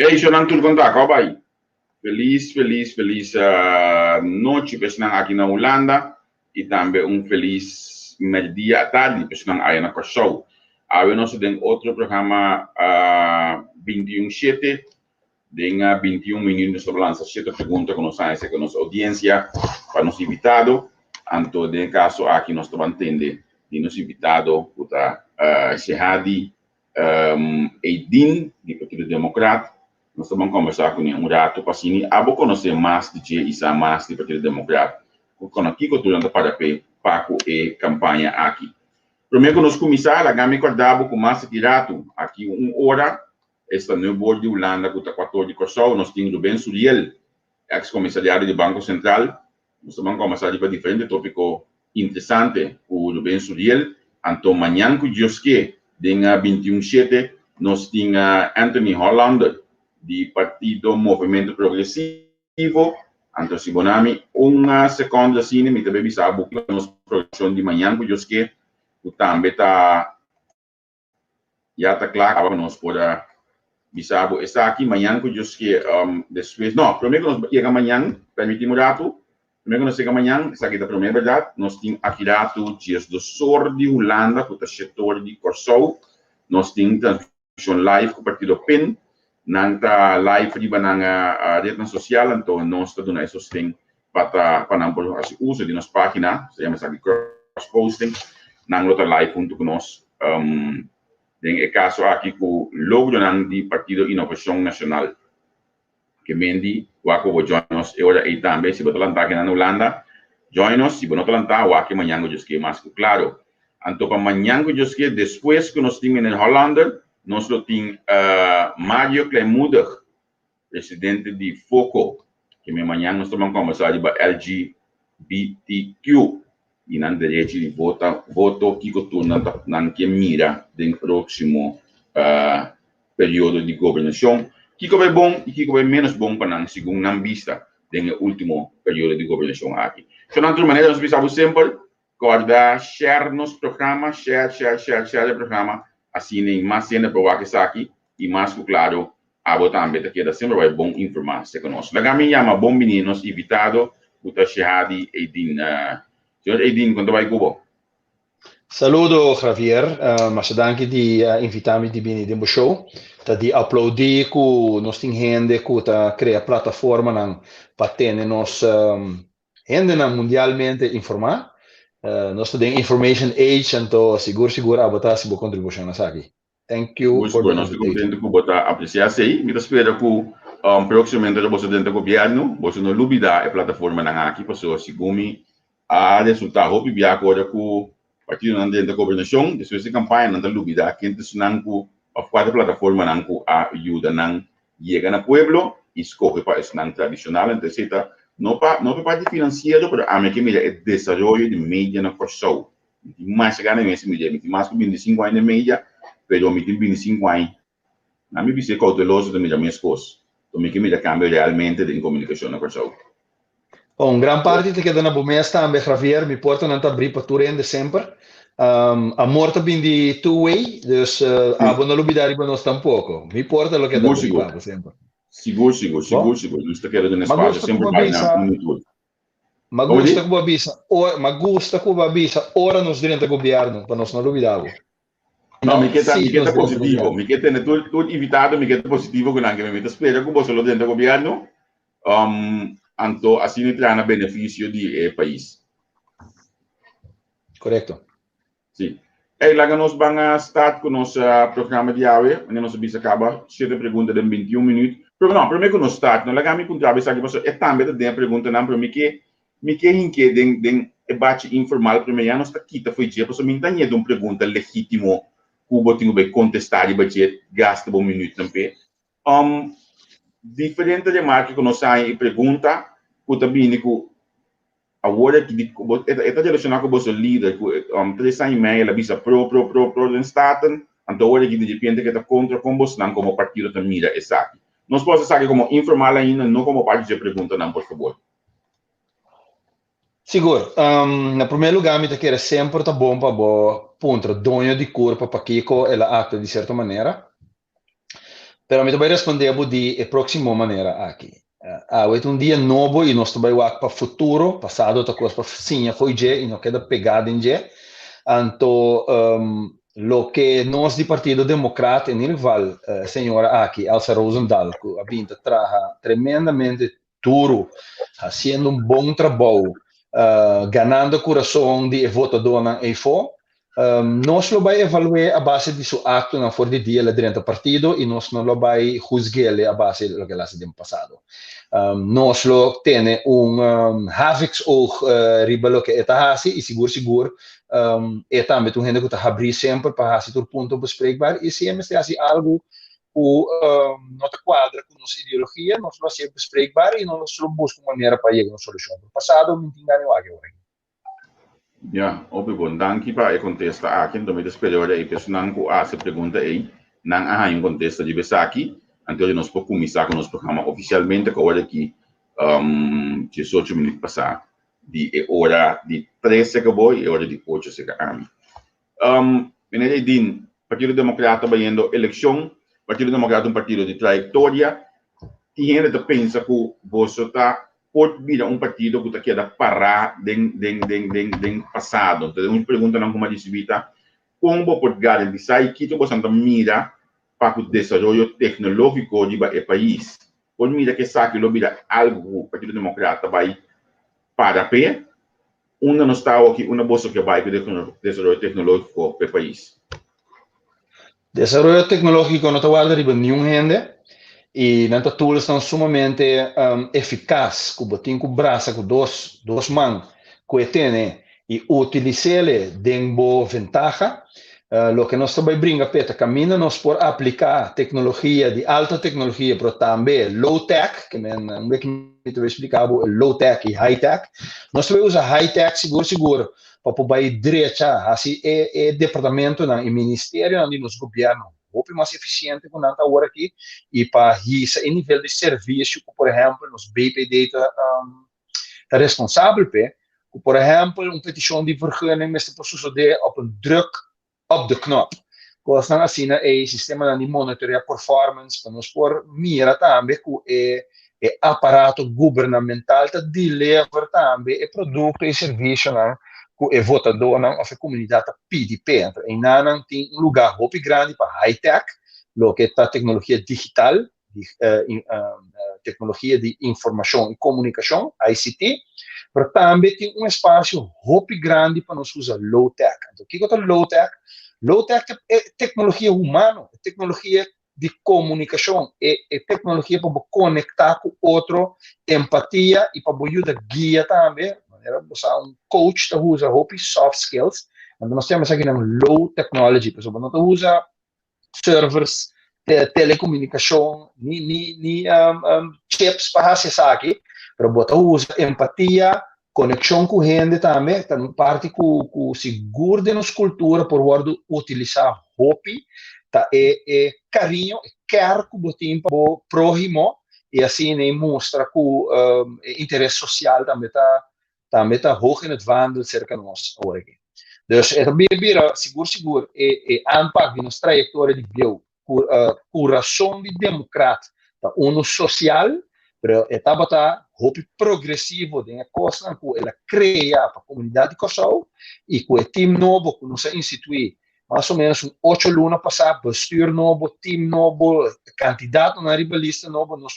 Ei, eu não tudo contar, como vai? Feliz noite, pessoal aqui na Holanda e também feliz meio-dia à tarde, pessoal aí na show. Aí nós temos outro programa 21/7, tem 21 minutos sobre lança 7 perguntas com nossa audiência, para nosso invitado. Então, de caso aqui nós estamos entendendo de nosso invitado, Shehadi Eidin, do Partido Democrata. Nós estamos conversando com um rato para assim, abo conhecer mais de Isa mais do Partido Democrata. Com aqui que durante para Paco e campanha aqui. Primeiro nós começar a gama acordado com mais de rato aqui hora. Esta no bordo de Holanda com a 14 de Corsol, nós temos Rubén Suriel, ex-comissariado do Banco Central. Nós estamos conversando para diferentes tópicos interessantes com Rubén Suriel. Então, amanhã com Deus que, dia 21/7, nós temos Anthony Holland, do Partido Movimento Progressivo. Então, se bonami, uma segunda assim, me também sabe que nós produção de manhã com Deus que, também está já está claro para nós poder bisabo está aqui amanhã com Deus que depois não primeiro nós chega amanhã permitimos rato primeiro nós chega amanhã está aqui da primeira verdade nós temos aqui rato dias do sul de Holanda com o setor de Corsol nós temos transmissão live com o partido PEN nanta live di na rede social então nós estamos dando isso tem para não assim uso de nossa página se chama aqui cross posting na outra live junto com nós em caso aqui com o logo do Partido Inovação Nacional que mendi wako vou join nós e ora e também se botar aqui na Holanda join nós se botar lá wako amanhã eu que mais claro então para amanhã eu que depois que nós temos na Holanda nós temos Mario Kleimuder presidente de FOCO que amanhã nós estamos conversando sobre LGBTQ e não direito de voto que não que mira do próximo período de governação que é bom e que é menos bom para nós segundo não vista do último período de governação aqui. Então, de outra maneira, nós precisamos sempre guardar, share nosso programa, share o programa, assim, nem mais cena para o que está aqui e mais claro, a botar também que é sempre vai bom informar se conosco. Da minha chama bom menino, invitado, o Shehadi Eidin. Senhor Eidin, quando vai Cuba? Saludo, Javier. Mas danke di invitarmi di bini di show. Ta di uploadi ku nos ting hende ku ta crea plataforma nang patene nos hende nang mundialmente informar. Nos den information age anto sigur abota si bo contribution na saki. Thank you for the invitation. Nós bota apreciar sei, me espera ku proximamente do presidente do governo, você não lubida a plataforma nang aqui passou sigumi a resultado hope bia agora com partido não dentro da governação depois de campanha não da lubida que antes não com a quatro plataforma não com ajuda não chega na pueblo escolhe para esse não tradicional então está não para parte financeiro para a minha que me é desenvolvimento de mídia na Corsol mais chegando nesse mídia mais com 25 anos de mídia pero me tem 25 anos na me ser cauteloso de mídia minhas coisas então me que me cambia realmente de comunicação na Corsol. Bom, gran parte te queda na bomesta ambe Javier, mi porta não abrir para tu rende sempre. A morte bem de two-way, dus a bona lubidari para nós tampouco. Mi porta lo que dá para sempre. Seguro. Isto quer dizer espaço sempre vai na comunidade. Ma gusta com avisa, ora nos direito governo para nós não lubidavo. Não, me queda positivo, me queda tudo invitado, me queda positivo que não que me meta espera que você lo dentro do governo. Então, assim entra no benefício do país. Correto. Sim. E lá nós vamos start com o nosso programa de hoje, onde nós vamos acabar 7 perguntas de 21 minutos. Não, primeiro que nós start, nós lá me encontramos aqui, mas é também da pergunta não para mim que den debate informal primeiro nós aqui tá foi dia, porque me entende de uma pergunta legítimo, o botinho vai contestar e budget gasta um minuto também. Diferente de marca que nós aí pergunta o também que agora que está relacionado com o líder que 3 anos e meio ela visa pro den staten então agora que depende que está contra com você não como partido também mira essa aqui nós podemos saber como informal ainda não como parte de pergunta não por favor. Seguro. Na primeiro lugar me quer sempre tá bom para bo ponto dono de corpo para Kiko ela ata de certa maneira Pero me voy a responder de próxima manera aquí. Hoy un día nuevo y nos voy a para futuro, pasado, otra cosa para sim, foi je y no queda pegado en je. Anto, lo que nós de Partido Democrata, em Ilval, senhora aqui, Elsa Rosendahl, que a Binta trabalha tremendamente duro, fazendo um bom trabalho, ganhando o coração de votador na EFO, nós lo vai evaluar a base de seu acto na fora de dia dentro do partido e nós não lo vai juzgar a base do que ela se tem passado. Nós lo tem havix oog riba lo que está assim e seguro e também tu gente que está abrir sempre para fazer todo ponto bespreekbaar e se é assim algo o não te quadra com nossa ideologia nós vamos ser bespreekbaar e nós vamos buscar uma maneira para chegar a uma solução. Passado me tingane o agora. Ja, obrigado. Danke para contesta aqui, então me despedora e pessoal que a se pergunta aí, não há um contesta de Besaki, então nós podemos começar com o nosso programa oficialmente agora aqui, 18 minutos passar, de hora de 13 acabou e hora de 8 se acaba. Menina din, Partido Democrata vai indo eleição, Partido Democrata um partido de trajetória, e gente pensa que você está pode vir partido que está queda parar den passado. Então, uma pergunta não como disse Vita, como pode garantizar que você não mira para o desenvolvimento tecnológico do país? Pode mira que sabe que mira algo que o Partido Democrata vai para pé, uma não está aqui, uma bolsa que vai para o desenvolvimento tecnológico do país. Desenvolvimento tecnológico não está guardando nenhum rende. E nanta tools são sumamente eficazes, que botem com braço com dois mãos, que tem e utilizá-le de boa vantagem. Lo que nós também brinca peta caminho nós por aplicar tecnologia de alta tecnologia, mas também low tech, que não é que me te explicar low tech e high tech. Nós também usa high tech seguro para poder direita assim é departamento na ministério onde nos governo muito mais eficiente com nanta hora aqui e para isso em nível de serviço, por exemplo, nos BPD está responsável por exemplo, petição de vergunning met processo de op een druk op de knop. Quando estão assim, é sistema de monitorear performance para nós por mira também com é aparato governamental que deliver também é produto e serviço que é votador na comunidade PDP. Em Nanang tem lugar muito grande para high-tech, lo que é tecnologia digital, tecnologia de informação e comunicação, ICT, mas também tem espaço muito grande para nós usar low-tech. Então, o que é low-tech? Low-tech é tecnologia humana, é tecnologia de comunicação, é tecnologia para conectar com outro, empatia e para ajudar a guia também. Usar coach que usa soft skills, então nós temos aqui low technology, por exemplo, nós usa servers, telecomunicação, nem chips para acessar aqui, mas nós usa empatia, conexão com gente também, então parte com seguro de nossa cultura por utilizar hobby, é carinho, quer que o tempo para próximo e assim mostra que o interesse social também está hoog in het vaandel cerca de nós hoje. Dus het bira seguro e aanpak de nossa trajetória de bio, coração de democrata, tá social, pero etapa tá hopi progressivo de costa que ela cria para a comunidade de Kosovo e com o time novo que nós instituí mais ou menos 8 lunas passar, bestuur novo, time novo, candidato na ribalista novo, nós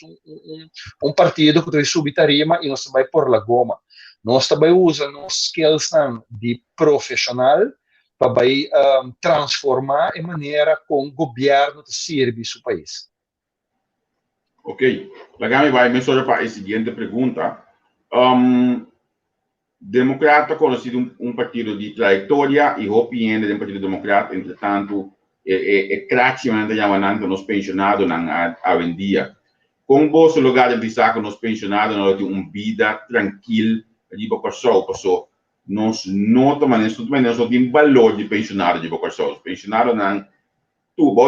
partido que tem subitarima e nós vai por la goma. Nós também usamos skills de profissional para transformar a maneira como o governo serve o país. Ok. Agora vai me só para a seguinte pergunta. Democrata conhecido partido de trajetória e opinião do Partido Democrata, entretanto, é praticamente chamando nos pensionados na avenida. Com o lugar de saco nos pensionados, nós temos vida tranquila, de Kosovo, nós notamos o valor de pensionado de Kosovo. Pensionado não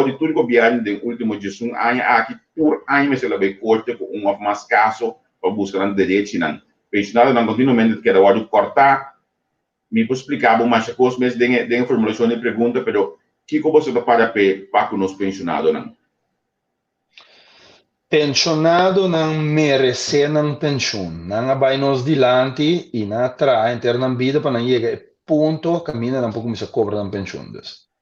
de tudo governo do último 18 anos, aqui por ano se leva corte com ou mais caso para buscar direitos não. Pensionado não continuamente quer cortar. Me pode explicar mais coisas, mas tem formulação de pergunta, pero que você está para os pensionados não? Pensionado não merece não pension. Não vai nos dilante e na tra interna vida para não chegar ponto caminha não pouco me se cobra não pension.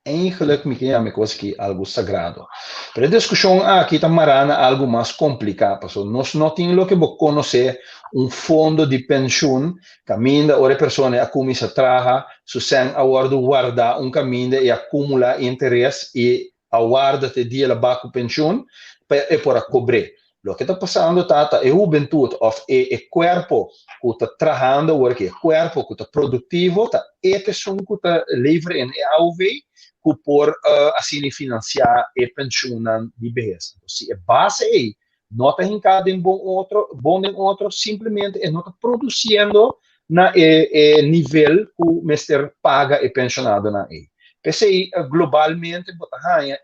Eigenlijk me que me coisa que algo sagrado. Pero a discussão aqui está marana algo mais complicado. Porque nós não temos que conhecer fundo de pensión. Caminha ora pessoa a como se traga, su sen a guarda caminho e acumula interesse e aguarda te dia la baco pensión e por cobrir. Lo que está passando tata é juventude of e corpo que está trabalhando, porque o corpo que está produtivo, tá e pessoa que está livre em AUV, que por assim financiar e pensionar de vez. Então, se é base aí, não está em cada bom em outro, simplesmente é não está produzindo na nível que o mestre paga e pensionado na aí. PCI globalmente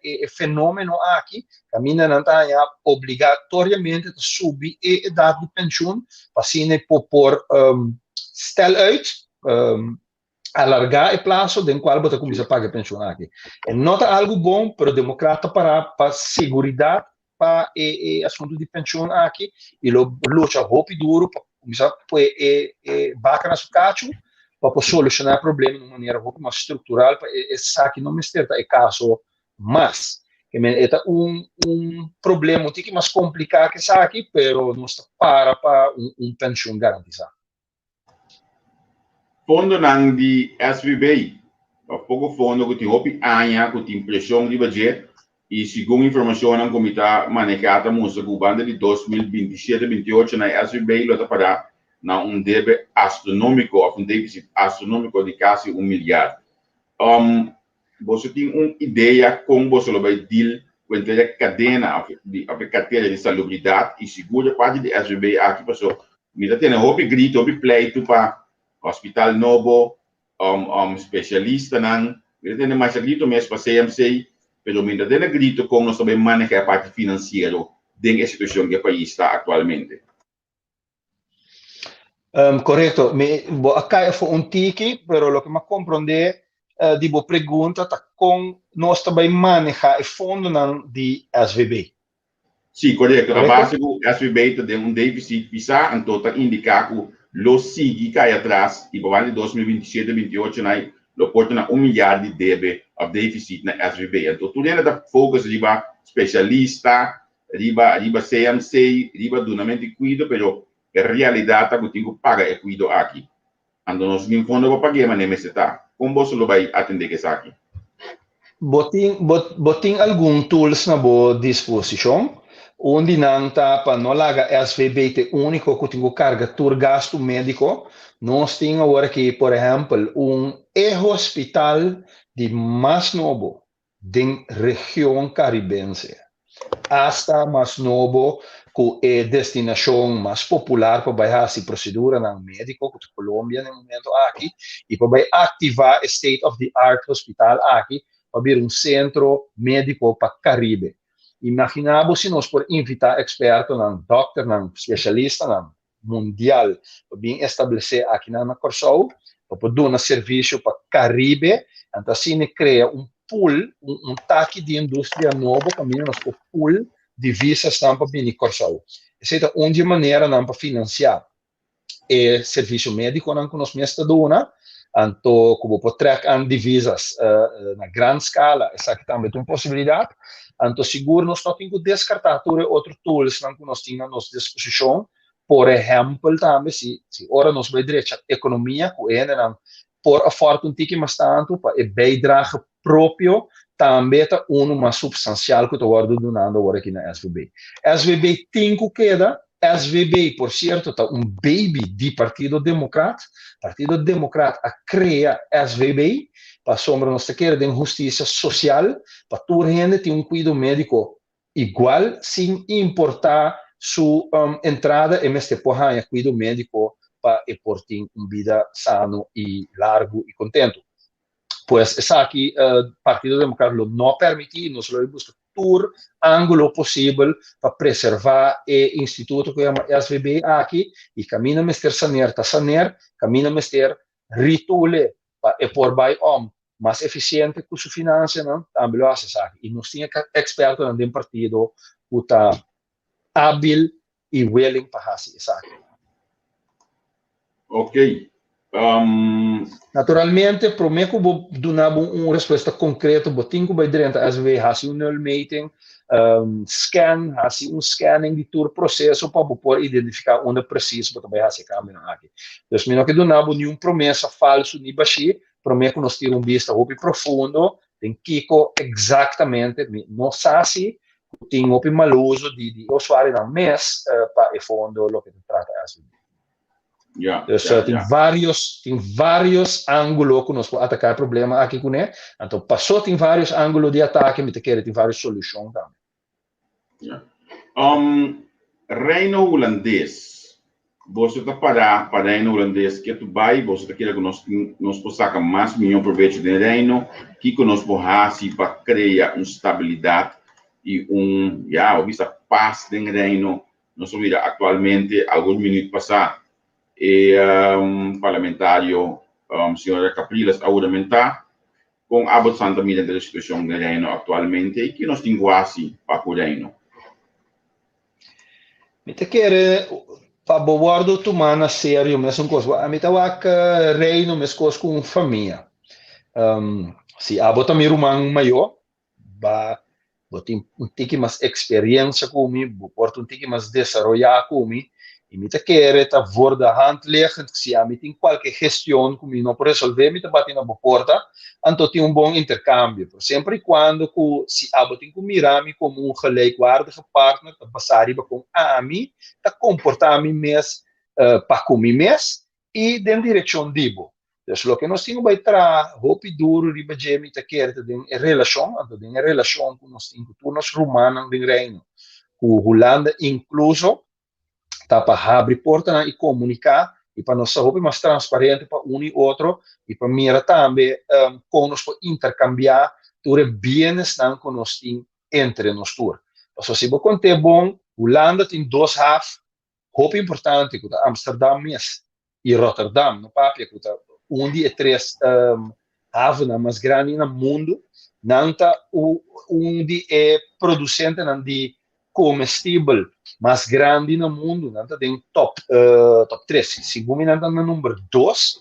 é fenômeno aqui, caminha não está obrigatoriamente subir a idade de pensioen, assim por stel uit, alargar o prazo de qual você começa a pagar pensão aqui. É nota algo bom para o democrata para segurança para o assunto de pensão aqui e luta roupa duro para começar a vaca na sua cacho para solucionar o problema de uma maneira muito mais estrutural para essa que não me está é caso mas que é problema um pouco mais complicado que essa aqui, pero não está para pensão garantizada. Fondo nang di SVB, pouco fondo que tem hopi anya que tem pressão de budget e segundo informação ng komite manejada musa banda de 2027-28 na SVB lota para na débito astronômico ou déficit astronômico de quase 1 milyar. Você tem uma ideia como você vai deal com a cadeia de salubridade e segura parte de SVB aqui pessoal. Mira tem hopi grito, hopi pleito para hospital novo, especialista nang, mira tem mais grito mesmo para CMC, pero mira tem grito como nós sabemos manejar a parte financeira da situação que o país está atualmente. Correto, acá foi tiki, pero lo que me comprende di bo pergunta tá com nós também manejar o fundo de SVB. Sim, correto. A base do SVB tem déficit visa, então está indicar que lo sigue cai atrás e para 2027-28 nai lo porta na 1 milyar de débito of déficit na SVB. Então tudo ainda tá focus riba especialista, riba CMC, riba donamento de cuido, pero a realidade que tem que pagar é cuido aqui. Então nós nem fundo para pagar, mas nem está. Como você vai atender que isso aqui? Botin algum tools na boa disposição, onde não está para não largar SVB te único que tem que carga todo gasto médico. Nós temos agora aqui, por exemplo, hospital de mais novo da região caribense. Hasta mais novo que é destinação mais popular para baixar essa procedura no médico que Colômbia no momento aqui e para ativar state of the art hospital aqui para abrir centro médico para Caribe. Imaginamos se nós por invitar expertos, doctor, especialista mundial para bem estabelecer aqui na Corsou para dar serviço para Caribe, então assim cria pool, taque de indústria novo, caminho nós para pool de visas para bem Corsou. Essa é uma maneira para financiar o serviço médico que nós mesmos damos, então como por track divisas na grande escala, essa aqui também é uma possibilidade. Então seguro nós não temos que descartar outros tools que nós temos à nossa disposição. Por exemplo, também se ora nós vai direito à economia, que é por a fortuna que mais tanto para o bijdrage próprio também está mais substancial que estou donando agora aqui na SVB. SVB tem que queda. SVB, por certo, está baby de Partido Democrata. Partido Democrata a cria SVB para sombra nossa queira de justiça social, para toda gente ter cuidado médico igual, sem importar sua entrada, e mesmo por cuidado médico para por ter uma vida sano e largo e contento. Pues essa aqui, Partido Democrata não permite, nós vamos buscar todo ângulo possível para preservar o instituto que chama SVB aqui e caminha mestre sanear, caminha mestre ritule para por by mais eficiente com sua finança, não? Também lo hace aqui. E nós tínhamos expertos no partido que está hábil e willing para fazer isso. Ok. Naturalmente, prometo que dar uma resposta concreta, botinho que vai dentro, às vezes, fazer uma meeting, scan, fazer scanning de todo o processo para poder identificar onde preciso para também fazer câmbio aqui. Então, menino que dar nenhuma promessa falsa nem baixi, prometo que nós tiramos vista muito profundo, tem que exatamente, não sabe, tem muito maluso de usuário no mês para o fundo o que trata assim. Tem vários ângulos que nós podemos atacar o problema aqui com ele. Então, passou tem vários ângulos de ataque, mas tem várias soluções também. Reino holandês. Você está para reino holandês que tu vai, você está querendo que nós possamos sacar mais melhor proveito do reino, que nós possamos para criar uma estabilidade e paz do reino. Nós vimos atualmente, alguns minutos passados, e parlamentário, senhora Capriles, a oramentar com a bastante medida da situação do reino atualmente e que nós temos quase para o reino. Me te quer para guardo tu mana sério, mas um coisa, a mim tá que reino, mas coisa com família. Se a bota mi rumang maior, botem um tique mais experiência comigo, porto um tique mais desenvolver comigo. E me quer tá voor de hand leggen, se a mim tem qualquer gestão comigo não pode resolver, me tá batendo na porta, então tem bom intercâmbio. Sempre e quando se a botem com mirami como gelijkwaardige partner, tá passar com a mim, tá comportar a mim mesmo para comigo mesmo e den direção dibo. Então, o que nós temos vai tra, hopi duro, riba jemi tá quer tá den relação, então den relação com nós temos turnos romanos den reino, com Holanda incluso para abrir porta e comunicar e para nós ser mais transparente para um e outro e para mim também com nós intercambiar os bens que nós temos entre nós todos. Então, se você conta bom, Holanda tem dois half, muito importante, que Amsterdam e Rotterdam, no papel, que de três havens mais grandes no mundo, nanta de é producente de comestível mais grande no mundo, nanta tem top 3. Se você nanta no número 2,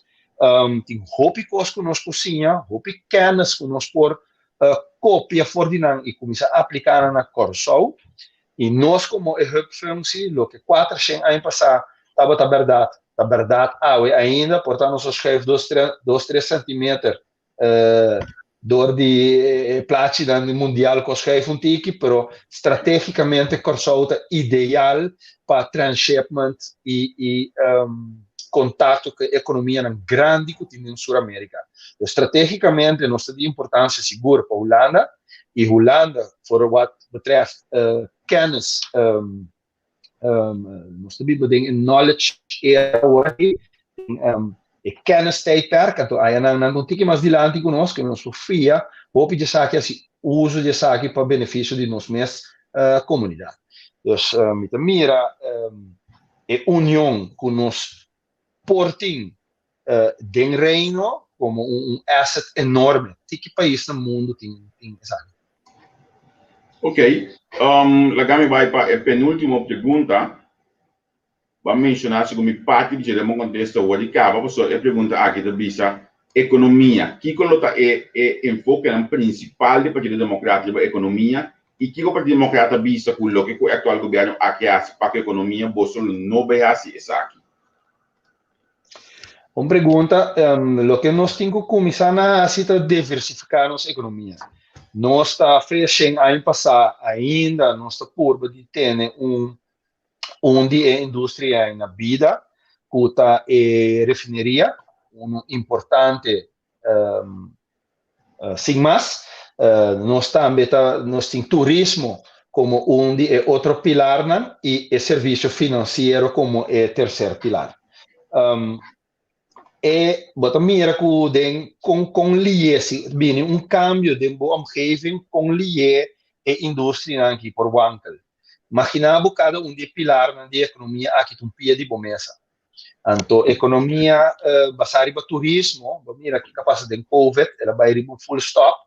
tem hopi coisas que nós cozinha, hopi canas que nós por copia fordinan e começa a aplicar na Corsou. E nós como hubfunctie, lo que 400 anos passar, estava a verdade, ainda, portanto, nós escreve 2-3 centímetros door die plaatje dan de mundial ko schrijven tiki, pero estrategicamente Corsouta ideal para transshipment e contato com a economia grande que tem em Sul-América. Estrategicamente, nós temos importância segura para a Holanda, e Holanda, por wat betreft kennis, nós temos knowledge area, e kennistijdperk, então aí não tem que mais dilante conosco, que nós Sofia, hope de saque assim, uso de saque para benefício de nós mesmos comunidade. Então, mira a união com nós portem den reino como asset enorme. Que país no mundo tem sabe? Ok, lagami vai para a penúltima pergunta. Vamos mencionar como parte de um contexto onde acaba, a pergunta aqui da bisa economia. Que coloca enfoque no principal do Partido Democrático a economia e que o Partido Democrata bisa com o que o atual governo aqui faz para que a economia possa não behasse isso aqui. Uma pergunta, o que nós temos que começar a diversificar nossa economia. Nós está fechando ano passado ainda, nós está curva de ter onde a indústria na vida, cuta e refineria, importante sem mais, nós também nós temos turismo como é outro pilar e serviço financeiro como é terceiro pilar. E bota mira com liesse, bem cambio de omgeving com lié e indústria aqui por wankel. Imaginava cada de pilar na economia aqui um pia de bomesa. Então, economia basada no turismo, mira que capaz de COVID, ela vai ir full stop,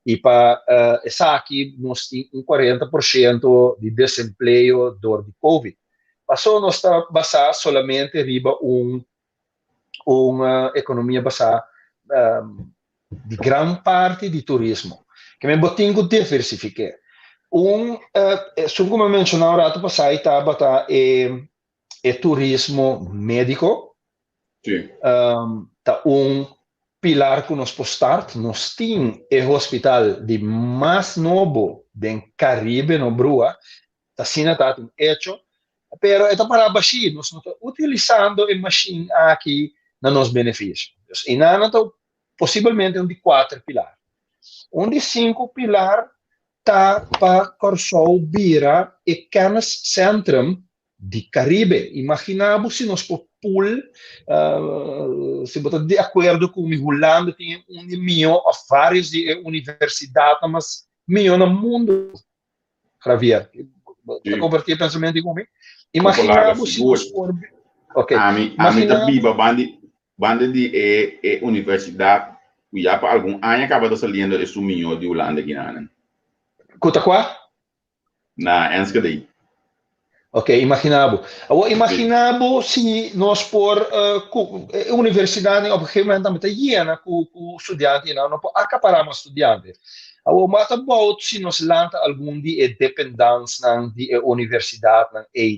E para essa aqui, nós temos 40% de desemprego door de Covid. Passou nós está basado solamente riba uma economia basada de grande parte de turismo. Que me botinho diversificar. Como mencionava rato passado, estava turismo médico. Sim. Tá pilar que nós postart, nós temos o hospital de mais novo do Caribe, no Brua, está sendo hecho, pero esta para baixar, nós não estamos utilizando a machine aqui no nosso benefício. E nada, possivelmente de 4 pilares. De 5 pilares está para Corsol Bira e Canis Centrum de Caribe. Imaginamos se nós por pool, se botar de acordo com o Holanda, tem milhão ou várias universidades, mas milhão no mundo, Javier. Para compartilhar pensamento comigo. Imaginamos se nós por... Ok. A mim também, banda de universidade, e há algum ano acaba de sair esse milhão de Holanda aqui na Quanto qua? Na Enschede. Ok, imaginavo se nós por universidade, obviamente, também está llena com estudantes, não pode acaparar mais estudantes. Mas também se nós lança algum de dependência de universidade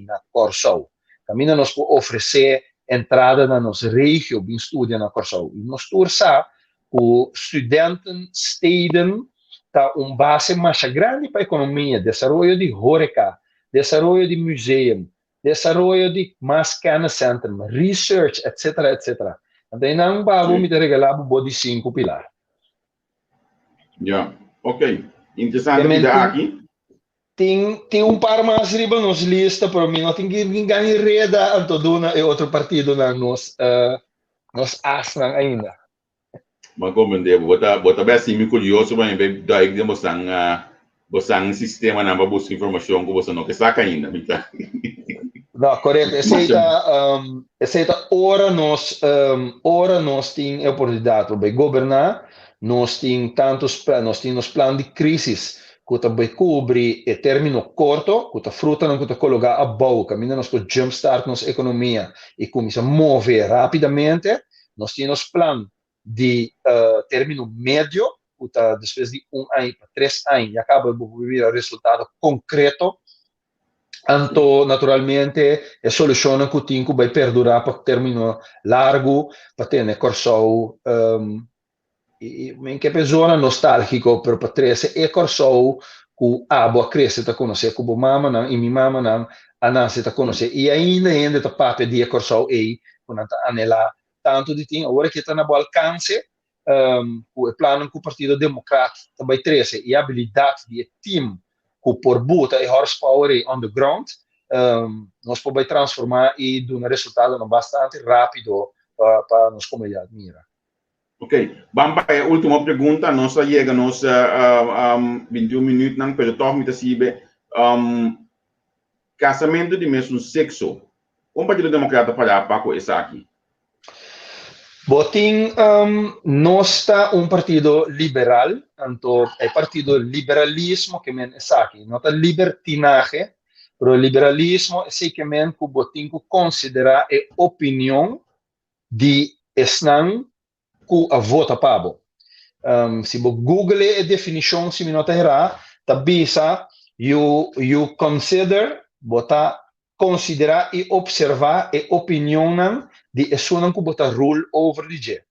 na Corsol. Também nós podemos oferecer entrada na nossa região de estudo na Corsol. E nós torçamos que estudantes estudem está base mais grande para a economia, desenvolvimento de horeca, desenvolvimento de museu, desenvolvimento de mais canna centrum, research, etc, etc. Então, não vamos me regalar de 5 pilares. Já, ok. Interessante vida aqui. Tem par mais riba nos lista, para mim não tem ninguém reda Antoduna e outro partido nos asnan ainda. Mas como bota bem assim, me curioso, mas daí que você um sistema na busca informação que você não quer sacar ainda, não, correto. Essa hora nós temos a oportunidade para governar, nós temos nos planos de crise que também cobre o término curto, que a fruta não que colocar a boca, caminha nós com jumpstart nossa economia e começa a mover rapidamente, nós temos plano de término médio, que depois de 1 ano para 3 anos, e acaba de viver o resultado concreto. Então, naturalmente, a solução que tem que vai perdurar para término largo, para ter Corsol, em que pessoa nostálgico, para três e Corsol, que a boa cresce está conhecer, que o mama não, e minha mama não, a nasce está conhecer, e ainda está papo de Corsol e quando está anela tanto de tempo, agora que está na boa alcance, o plano que o Partido Democrata também traz e a habilidade de time que por buta e horsepower on the ground, nós podemos transformar e dar um resultado bastante rápido para nossa comunidade mira. Ok, vamos para a última pergunta. Nós chegamos a 21 minutos, não, mas estou me dizendo, casamento de mesmo sexo. Como o Partido Democrata para com isso aqui? Botin, nós está partido liberal, então é partido liberalismo que men é aqui, não está libertinagem, pero liberalismo é que men que botin que considera a opinião de esnan que a vota pabo. Se você Google a definição, se me nota errar, tá bisa you consider, bota considerar e observar a opinião de pessoas que botam rule over the jet.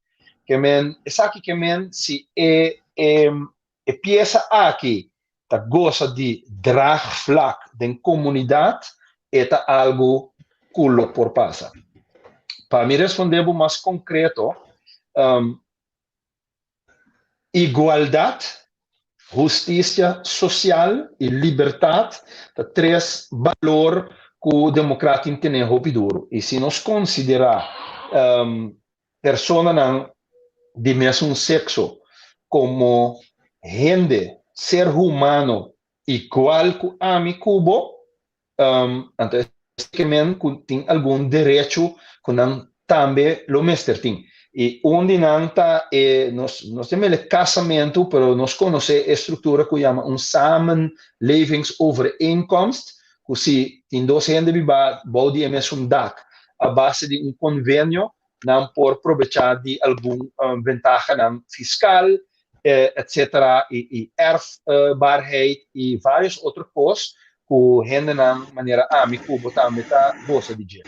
Que men, essa aqui que men se é peça aqui tá gosta de drag flag da comunidade é algo culo por passa. Para me responder mais concreto, igualdade, justiça social e liberdade, tá três valores que o democrata tem hopi duro. E se nós considerar pessoas de mesmo sexo como gente, ser humano, igual que a mim cubo, então, que tem algum direito que não também o mestre tem. E onde nanta nós temos o casamento, pero nós conhecemos a estrutura que chama samenlevingsovereenkomst, que se tem dois gente viva, bouwt die mesmo dak, a base de convênio, não por aproveitar de algum vantagem fiscal, etc., e erfbaarheid, e várias outras coisas, que gente de maneira amiga, botar meta gosta de dizer.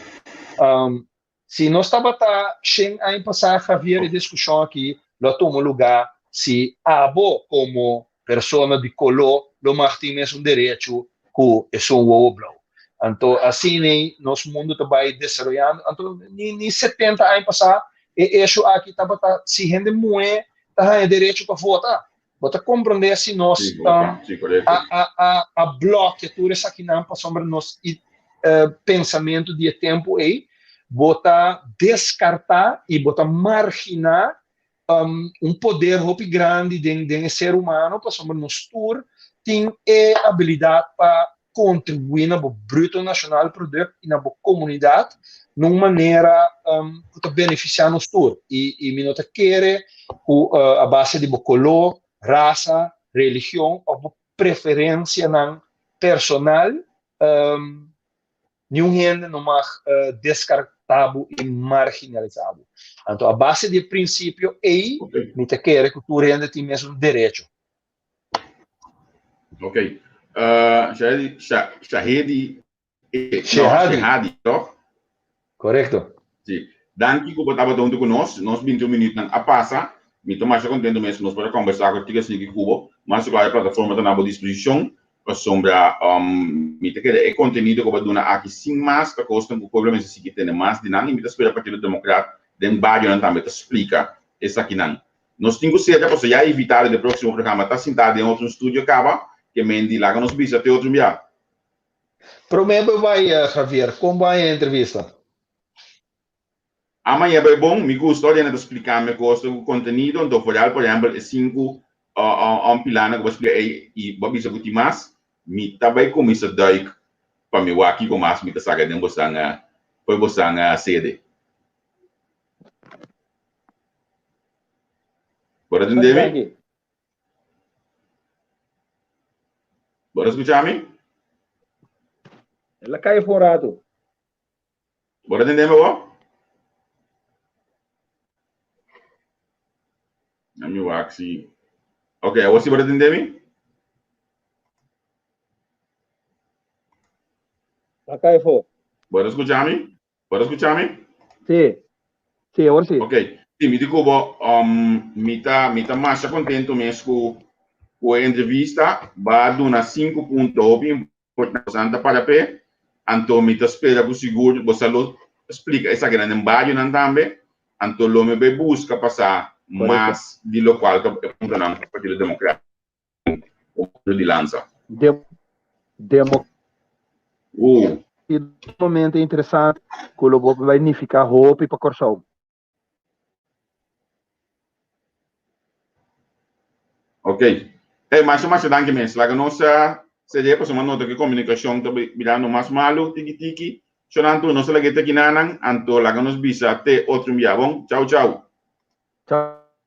Se nós estamos sem a passar Javier e discussão aqui, nós tomamos lugar se abo como pessoa de color, lo martim mesmo direito que é só o blau. Então, assim, nosso mundo está desenvolvendo. Então, nem 70 anos passar, e isso aqui está se gente muito está direito para votar. Você compreender se nós a bloqueatura aqui não sobre nosso pensamento de tempo aí, botar descartar e botar marginar poder muito grande de ser humano para sobre nós tour tem a habilidade para contribuir no bruto nacional produto e na comunidade de uma maneira para beneficiar nos tour e me nota querer a base de color, raça, religião ou preferência não personal nenhum gente não mais descartável e marginalizado. Então, a base de princípio é me te querer que tu rende tem mesmo direito. Ok. Shahedi. Correto. Sim. Danke por estar junto conosco. Nós 21 minutos a passar. Me estou mais contente mesmo. Nós podemos conversar com o Tigas Niki Cubo. Mas a plataforma está à disposição. Sombra é conteúdo que vai dar aqui sim mais que custa o problema se que tem mais de nada e me espera para o democrata de barrio também explica isso aqui não nós temos que ser para já evitar o próximo programa tá sentado em outro estúdio acaba que mendi lá que nós bisa até outro dia prometo vai Javier como vai a entrevista amanhã vai bom me gusta olhando explicar me gosta o conteúdo então por exemplo é 5 pilana que vai explicar e vai bisa que mais me também começa daí para me aqui com mais me saga de bosanga foi bosanga CD. Bora entender-me? Bora escutar-me? Ela cai fora. Bora entender-me, ó? Na minha axi. Ok, você bora entender-me? Ela cai fora. Bora escutar-me? Bora escutar-me? Sim. Sim, agora sim. Ok. Sim, me digo, me tá mais contente mesmo com a entrevista. Vai dar 5 pontos importantes para pé. Então, me espera que o seguro, você explica essa grande embaixo também. Então, o me busca passar mais de local que é o Partido Democrático de lança. Momento interessante que o lobo vai unificar roupa para corção. Ok. Mas danke mesmo. Lá que nossa seria para uma nota de comunicação também virando mais malo, tiki. Chonanto, nós lá que te quinanan, anto lá que nos bisa até outro dia. Bom, tchau. Tchau.